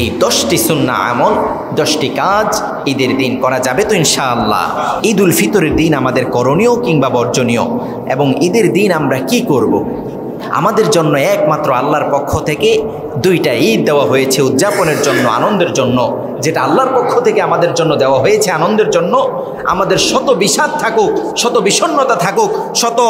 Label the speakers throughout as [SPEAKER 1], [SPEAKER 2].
[SPEAKER 1] এই 10টি সুন্নাহ আমল, 10টি কাজ ঈদের দিন করা যাবে তো ইনশাআল্লাহ। ঈদ উল ফিতরের দিন আমাদের করণীয় কিংবা বর্জনীয়, এবং ঈদের দিন আমরা কি করব। আমাদের জন্য একমাত্র আল্লাহর পক্ষ থেকে 2টা ঈদ দেওয়া হয়েছে উদযাপনের জন্য, আনন্দের জন্য। যেটা আল্লাহর পক্ষ থেকে আমাদের জন্য দেওয়া হয়েছে আনন্দের জন্য, আমাদের শত বিষাদ থাকুক, শত বিষণ্ণতা থাকুক, শত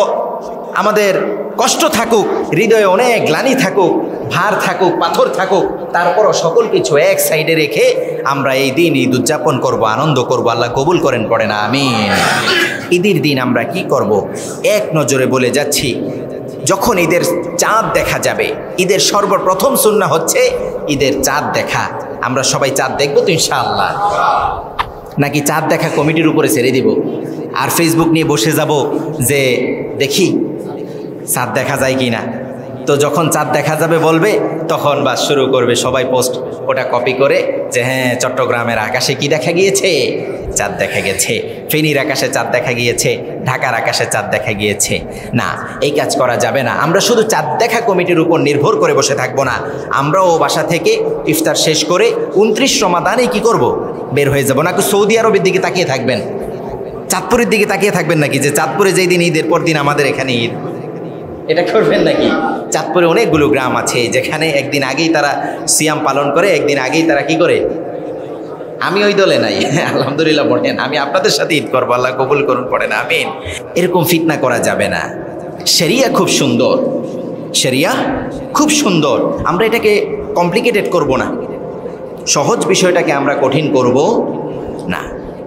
[SPEAKER 1] আমাদের কষ্ট থাকুক, হৃদয়ে অনেক গ্লানি থাকুক, ভার থাকুক, পাথর থাকুক, তারপরও সকল কিছু এক সাইডে রেখে আমরা এই দিন ঈদ উদযাপন করব, আনন্দ করব। আল্লাহ কবুল করেন, পড়ে না আমিন। ঈদের দিন আমরা কি করব? এক নজরে বলে যাচ্ছি, যখন ঈদের চাঁদ দেখা যাবে, ঈদের সর্বপ্রথম সুন্নাহ হচ্ছে ঈদের চাঁদ দেখা। আমরা সবাই চাঁদ দেখব তো ইনশাআল্লাহ, নাকি চাঁদ দেখা কমিটির উপরে ছেড়ে দিব আর ফেসবুক নিয়ে বসে যাব যে দেখি চাঁদ দেখা যায় কি না? তো যখন চাঁদ দেখা যাবে বলবে, তখন বাস শুরু করবে সবাই পোস্ট, ওটা কপি করে যে হ্যাঁ চট্টগ্রামের আকাশে কি দেখা গিয়েছে, চাঁদ দেখা গেছে, ফেনীর আকাশে চাঁদ দেখা গিয়েছে, ঢাকার আকাশে চাঁদ দেখা গিয়েছে। না, এই কাজ করা যাবে না। আমরা শুধু চাঁদ দেখা কমিটির উপর নির্ভর করে বসে থাকবো না, আমরাও বাসা থেকে ইফতার শেষ করে 29 রমাদানে কি করব? বের হয়ে যাব। নাকি সৌদি আরবের দিকে তাকিয়ে থাকবেন, চাঁদপুরের দিকে তাকিয়ে থাকবেন নাকি যে চাঁদপুরে যেই দিন ঈদের পর দিন আমাদের এখানে ঈদ, এটা করবেন নাকি? চাঁদপুরে অনেকগুলো গ্রাম আছে যেখানে একদিন আগেই তারা সিয়াম পালন করে, একদিন আগেই তারা কি করে। আমি ওই দলে নাই, আলহামদুলিল্লাহ পড়েন, আমি আপনাদের সাথে ঈদ করবো, আল্লাহ কবুল করুন, পড়েন আমিন। এরকম ফিতনা করা যাবে না। শরিয়া খুব সুন্দর, শরিয়া খুব সুন্দর, আমরা এটাকে কমপ্লিকেটেড করব না, সহজ বিষয়টাকে আমরা কঠিন করব না।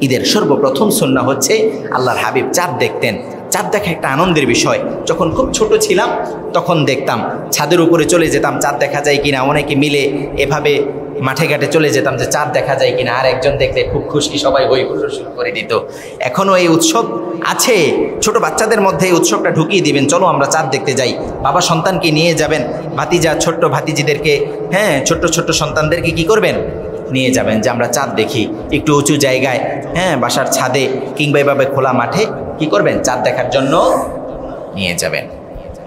[SPEAKER 1] ঈদের সর্বপ্রথম সুন্নাহ হচ্ছে আল্লাহর হাবিব চাঁদ দেখতেন। চাঁদ দেখা একটা আনন্দের বিষয়। যখন খুব ছোট ছিলাম তখন দেখতাম, ছাদের উপরে চলে যেতাম চাঁদ দেখা যায় কিনা, অনেকে মিলে এভাবে মাঠে ঘাটে চলে যেতাম যে চাঁদ দেখা যায় কিনা, আর একজন দেখলে খুব খুশি, সবাই হই হুল্লোড় শুরু করে দিত। এখনও এই উৎসব আছে, ছোট বাচ্চাদের মধ্যে এই উৎসবটা ঢুকিয়ে দিবেন, চলো আমরা চাঁদ দেখতে যাই। বাবা সন্তানকে নিয়ে যাবেন, ভাতিজা ছোট্ট ভাতিজিদেরকে, হ্যাঁ ছোট্ট ছোট্ট সন্তানদেরকে কি করবেন, নিয়ে যাবেন যে আমরা চাঁদ দেখি। একটু উঁচু জায়গায়, হ্যাঁ বাসার ছাদে কিংবা এভাবে খোলা মাঠে কি করবেন, চাঁদ দেখার জন্য নিয়ে যাবেন।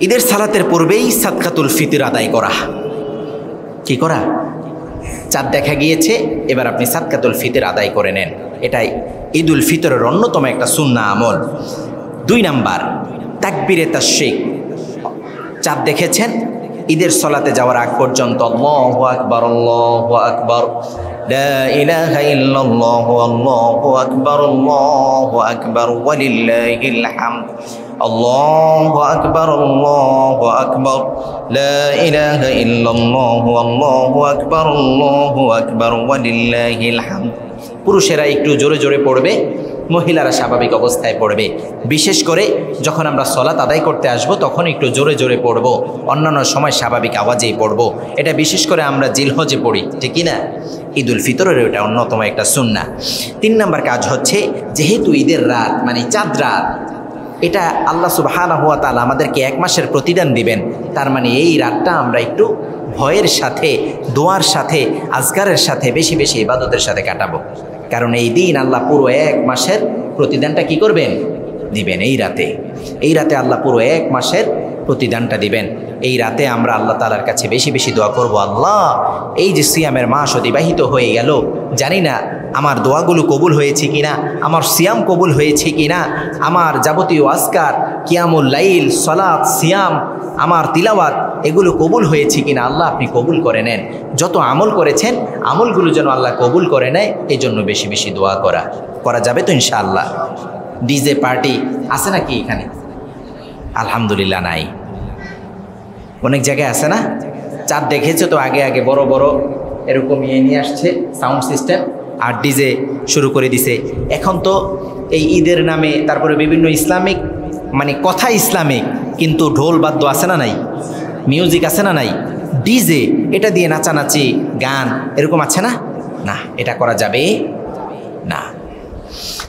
[SPEAKER 1] ঈদের সালাতের পূর্বেই সাদকাতুল ফিতর আদায় করা। কি করা? চাঁদ দেখা গিয়েছে, এবার আপনি সাদকাতুল ফিতর আদায় করে নেন। এটাই ঈদ উল ফিতরের অন্যতম একটা সুন্নাহ আমল। 2 নাম্বার, তাকবীরে তাশরিক। চাঁদ দেখেছেন, ঈদের সলাতে যাওয়ার আগ পর্যন্ত আল্লাহু আকবার, আল্লাহু আকবার, লা ইলাহা ইল্লাল্লাহু, আল্লাহু আকবার, আল্লাহু আকবার, ওয়ালিল্লাহিল হামদ, আল্লাহু আকবার, আল্লাহু আকবার, লা ইলাহা ইল্লাল্লাহু, আল্লাহু আকবার, আল্লাহু আকবার, ওয়ালিল্লাহিল হামদ। পুরুষেরা একটু জোরে জোরে পড়বে, মহিলারা স্বাভাবিক অবস্থায় পড়বে। বিশেষ করে যখন আমরা সলাত আদায় করতে আসব তখন একটু জোরে জোরে পড়ব, অন্যান্য সময় স্বাভাবিক আওয়াজেই পড়ব। এটা বিশেষ করে আমরা জিলহজে পড়ি, ঠিক কি না? ঈদ উল ফিতরের এটা অন্যতম একটা সুন্নাহ। 3 নাম্বার কাজ হচ্ছে, যেহেতু ঈদের রাত মানে চাঁদ রাত, এটা আল্লাহ সুবহানাহু ওয়া তাআলা আমাদেরকে 1 মাসের প্রতিদান দিবেন। তার মানে এই রাতটা আমরা একটু ভয়ের সাথে, দোয়ার সাথে, আজকারের সাথে, বেশি বেশি ইবাদতের সাথে কাটাবো। কারণ এই দিন আল্লাহ পুরো 1 মাসের প্রতিদানটা কি করবেন, দিবেন এই রাতে। এই রাতে আল্লাহ পুরো 1 মাসের প্রতিদানটা দিবেন। এই রাতে আমরা আল্লাহ তাআলার কাছে বেশি বেশি দোয়া করব, আল্লাহ এই যে সিয়ামের মাস অতিবাহিত হয়ে গেল, জানি না আমার দোয়াগুলো কবুল হয়েছে কিনা, আমার সিয়াম কবুল হয়েছে কিনা, আমার যাবতীয় আজকার, কিয়ামুল লাইল, সালাত, সিয়াম, আমার তিলাওয়াত, এগুলো কবুল হয়েছে কিনা আল্লাহ আপনি কবুল করে নেন। যত আমল করেছেন আমলগুলো যেন আল্লাহ কবুল করে নেয়, এই জন্য বেশি বেশি দোয়া করা যাবে তো ইনশাআল্লাহ। ডিজে পার্টি আছে নাকি এখানে? আলহামদুলিল্লাহ নাই। অনেক জায়গায় আছে না? চাঁদ দেখেছে তো আগে আগে বড় বড় এরকম নিয়ে আসছে সাউন্ড সিস্টেম, আর ডিজে শুরু করে দিছে। এখন তো এই ঈদের নামে তারপরে বিভিন্ন ইসলামিক, মানে কথা ইসলামিক, কিন্তু ঢোল বাদ্য আছে না নাই, মিউজিক আছে না নাই, ডিজে, এটা দিয়ে নাচানাচি, গান এরকম আছে না? না, এটা করা যাবে না।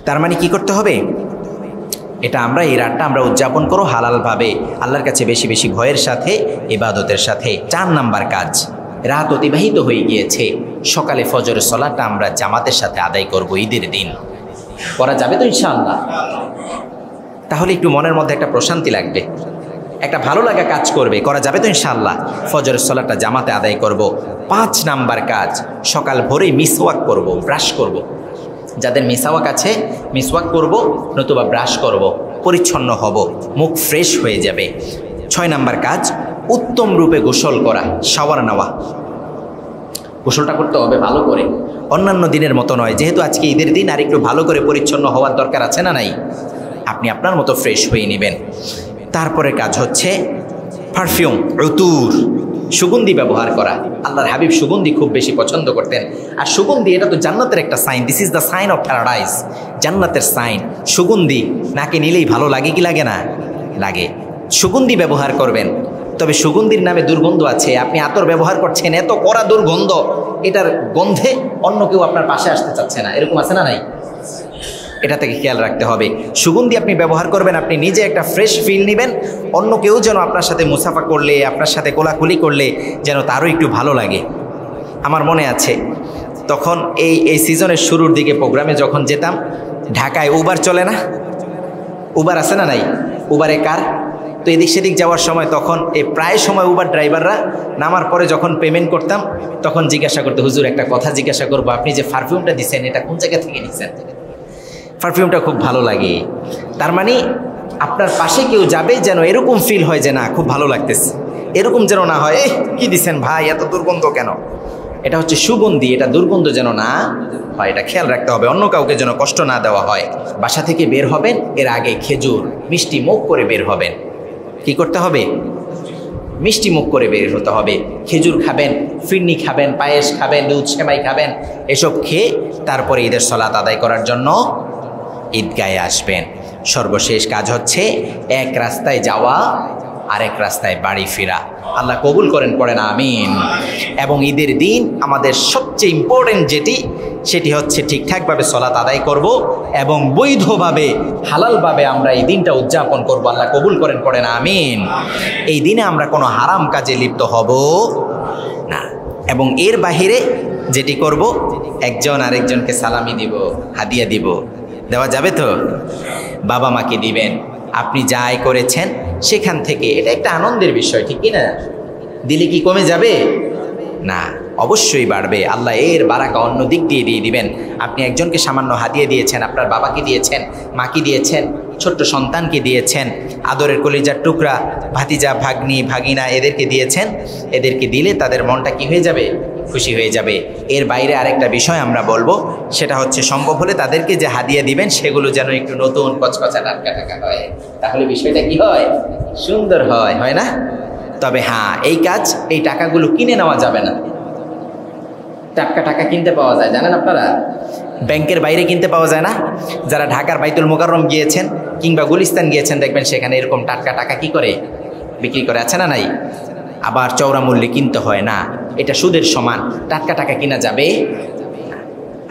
[SPEAKER 1] তার মানে কি করতে হবে? এটা আমরা এই রাতটা আমরা উদযাপন করো হালালভাবে, আল্লাহর কাছে বেশি বেশি ভয়ের সাথে, ইবাদতের সাথে। 4 নাম্বার কাজ, রাত অতিবাহিত হয়ে গিয়েছে, সকালে ফজরের সালাতটা আমরা জামাতের সাথে আদায় করব ঈদের দিন। করা যাবে তো ইনশাআল্লাহ? তাহলে একটু মনের মধ্যে একটা প্রশান্তি লাগবে। একটা ভালো লাগা কাজ করবে, করা যাবে তো ইনশাআল্লাহ। ফজরের সালাতটা জামাতে আদায় করব। 5 নাম্বার কাজ, সকাল ভোরেই মিসওয়াক করব, ব্রাশ করব। যাদের মিসওয়াক আছে মিসওয়াক করব, নতুবা ব্রাশ করব, পরিচ্ছন্ন হব, মুখ ফ্রেশ হয়ে যাবে। 6 নাম্বার কাজ, উত্তম রূপে গোসল করা, শাওয়ার নেওয়া। গোসলটা করতে হবে ভালো করে, অন্যান্য দিনের মতো নয়। যেহেতু আজকে ঈদের দিন, আর একটু ভালো করে পরিচ্ছন্ন হওয়ার দরকার আছে না নাই? আপনি আপনার মতো ফ্রেশ হয়ে নেবেন। তারপরে কাজ হচ্ছে পারফিউম, উতুর, সুগন্ধি ব্যবহার করা। আল্লাহর হাবিব সুগন্ধি খুব বেশি পছন্দ করতেন। আর সুগন্ধি এটা তো জান্নাতের একটা sign, this is the sign of paradise, জান্নাতের সাইন। সুগন্ধি নাকে নিলেই ভালো লাগে কি লাগে না? লাগে। সুগন্ধি ব্যবহার করবেন। তবে সুগন্ধির নামে দুর্গন্ধ আছে। আপনি আতর ব্যবহার করছেন, এত কড়া দুর্গন্ধ, এটার গন্ধে অন্য কেউ আপনার পাশে আসতে চাচ্ছে না, এরকম আছে না নাই? এটা থেকে খেয়াল রাখতে হবে। সুগন্ধি আপনি ব্যবহার করবেন, আপনি নিজে একটা ফ্রেশ ফিল নেবেন, অন্য কেউ যেন আপনার সাথে মুসাফা করলে, আপনার সাথে কোলাকুলি করলে যেন তারও একটু ভালো লাগে। আমার মনে আছে তখন এই সিজনের শুরুর দিকে প্রোগ্রামে যখন যেতাম, ঢাকায় উবার চলে না? উবার আছে না নাই? উবারে কার? তো এদিক সেদিক যাওয়ার সময় তখন প্রায় সময় উবার ড্রাইভাররা নামার পরে যখন পেমেন্ট করতাম, তখন জিজ্ঞাসা করতে, হুজুর একটা কথা জিজ্ঞাসা করবো, আপনি যে পারফিউমটা দিচ্ছেন এটা কোন জায়গা থেকে নিচ্ছেন? পারফিউমটা খুব ভালো লাগে। তার মানে আপনার পাশে কেউ যাবে যেন এরকম ফিল হয় যে না খুব ভালো লাগতেছে, এরকম যেন না হয় কি দিচ্ছেন ভাই এত দুর্গন্ধ কেন। এটা হচ্ছে সুগন্ধি, এটা দুর্গন্ধ যেন না হয়, এটা খেয়াল রাখতে হবে, অন্য কাউকে যেন কষ্ট না দেওয়া হয়। বাসা থেকে বের হবেন, এর আগে খেজুর মিষ্টি মুখ করে বের হবেন। কি করতে হবে? মিষ্টি মুখ করে বের হতে হবে। খেজুর খাবেন, ফিরনি খাবেন, পায়েস খাবেন, দুধ সেমাই খাবেন, এসব খেয়ে তারপরে ঈদের সালাত আদায় করার জন্য ঈদগাহে আসবেন। সর্বশেষ কাজ হচ্ছে এক রাস্তায় যাওয়া, আরেক রাস্তায় বাড়ি ফেরা। আল্লাহ কবুল করেন, পড়েন আমিন। এবং ঈদের দিন আমাদের সবচেয়ে ইম্পর্টেন্ট সেটি হচ্ছে ঠিকঠাকভাবে সালাত আদায় করব এবং বৈধভাবে হালালভাবে আমরা এই দিনটা উদযাপন করব। আল্লাহ কবুল করেন, পড়েন আমিন। এই দিনে আমরা কোনো হারাম কাজে লিপ্ত হব না। এবং এর বাহিরে যেটি করব, একজন আরেকজনকে সালামি দিব, হাদিয়া দিব। দেওয়া যাবে তো? বাবা মাকে দিবেন। আপনি যা আয় করেছেন সেখান থেকে, এটা একটা আনন্দের বিষয়, ঠিক কিনা? দিলে কি কমে যাবে? না, অবশ্যই বাড়বে। আল্লাহ এর বারাকা অন্য দিক দিয়ে দিয়ে দিবেন। আপনি একজনকে সামান্য হাদিয়া দিয়েছেন, আপনার বাবাকে দিয়েছেন, মাকে দিয়েছেন, ছোট্ট সন্তানকে দিয়েছেন, আদরের কলিজার টুকরা ভাতিজা, ভাগ্নি, ভাগিনা এদেরকে দিয়েছেন। এদেরকে দিলে তাদের মনটা কি হয়ে যাবে? খুশি হয়ে যাবে। এর বাইরে আরেকটা বিষয় আমরা বলবো, সেটা হচ্ছে সম্ভব হলে তাদেরকে যে হাদিয়া দিবেন সেগুলো যেন একটু নতুন কচকচা টাটকা টাকা হয়, তাহলে বিষয়টা কি হয়? সুন্দর হয়, হয় না? তবে হ্যাঁ, এই কাজ, এই টাকাগুলো কিনে নেওয়া যাবে না। টাটকা টাকা কিনতে পাওয়া যায়, জানেন আপনারা? ব্যাংকের বাইরে কিনতে পাওয়া যায় না? যারা ঢাকার বাইতুল মোকাররম গিয়েছেন কিংবা গুলিস্তান গিয়েছেন, দেখবেন সেখানে এরকম টাটকা টাকা কি করে? বিক্রি করে, আছে না নাই? আবার চওড়া মূল্যে কিনতে হয় না, এটা সুদের সমান। টাটকা টাকা কিনা যাবে?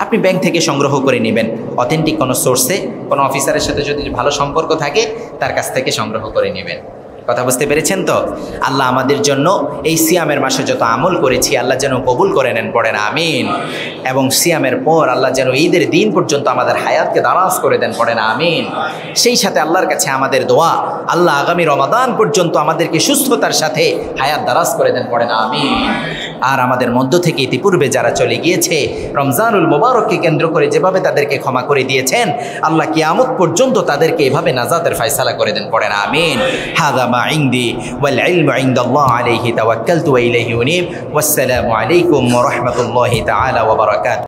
[SPEAKER 1] আপনি ব্যাংক থেকে সংগ্রহ করে নেবেন, অথেন্টিক কোনো সোর্সে, কোনো অফিসারের সাথে যদি ভালো সম্পর্ক থাকে তার কাছ থেকে সংগ্রহ করে নেবেন। কথা বুঝতে পেরেছেন তো? আল্লাহ আমাদের জন্য এই সিয়ামের মাসে যত আমল করেছি আল্লাহ যেন কবুল করে নেন, পড়েন আমিন। এবং সিয়ামের পর আল্লাহ যেন ঈদের দিন পর্যন্ত আমাদের হায়াতকে দারাজ করে দেন, পড়েন আমিন। সেই সাথে আল্লাহর কাছে আমাদের দোয়া, আল্লাহ আগামী রমাদান পর্যন্ত আমাদেরকে সুস্থতার সাথে হায়াত দারাজ করে দেন, পড়েন আমিন। আর আমাদের মধ্য থেকে ইতিপূর্বে যারা চলে গিয়েছে, রমজানুল মুবারককে কেন্দ্র করে যেভাবে তাদেরকে ক্ষমা করে দিয়েছেন, আল্লাহ কিয়ামত পর্যন্ত তাদেরকে এভাবে নাজাতের ফয়সালা করে দেন, পড়েন আমিন। হাযা মা ইনদি ওয়াল ইলমু ইনদাল্লাহ আলাইহি তাওয়াক্কালতু ওয়া ইলাইহি উনীব। ওয়াসসালামু আলাইকুম ওয়া রাহমাতুল্লাহি তাআলা ওয়া বারাকাতুহু।